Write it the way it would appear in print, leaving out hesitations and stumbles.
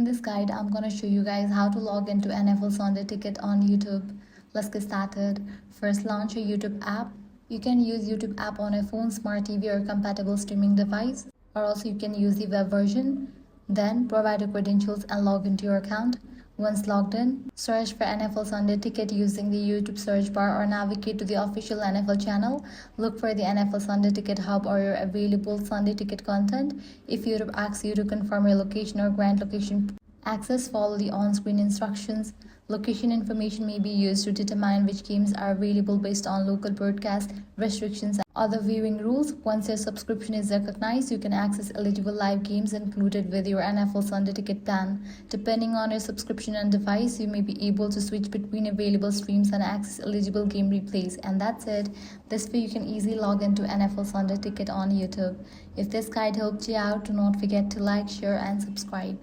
in this guide, I'm gonna show you guys how to log into NFL Sunday Ticket on YouTube. Let's get started. First, launch your YouTube app. You can use YouTube app on a phone, smart TV, or compatible streaming device, or also you can use the web version. Then provide your credentials and log into your account. Once logged in, search for NFL Sunday Ticket using the YouTube search bar or navigate to the official NFL channel. Look for the NFL Sunday Ticket Hub or your available Sunday Ticket content. If YouTube asks you to confirm your location or grant location access, follow the on-screen instructions. Location information may be used to determine which games are available based on local broadcast restrictions and other viewing rules. Once your subscription is recognized, you can access eligible live games included with your NFL Sunday Ticket plan. Depending on your subscription and device, you may be able to switch between available streams and access eligible game replays. And that's it. This way you can easily log into NFL Sunday Ticket on YouTube. If this guide helped you out, do not forget to like, share, and subscribe.